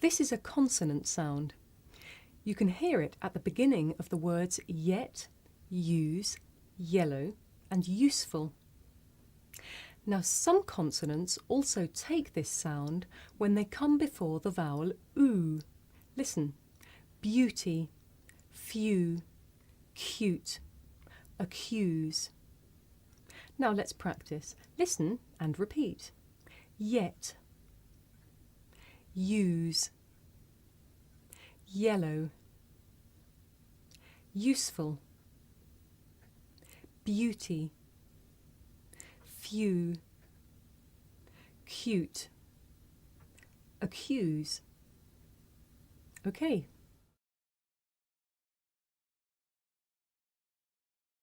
This is a consonant sound. You can hear it at the beginning of the words yet, use, yellow, and useful. Now, some consonants also take this sound when they come before the vowel oo. Listen: beauty, few, cute, accuse. Now let's practice. Listen and repeat. Yet, use, yellow, useful, beauty, few, cute, accuse. Okay,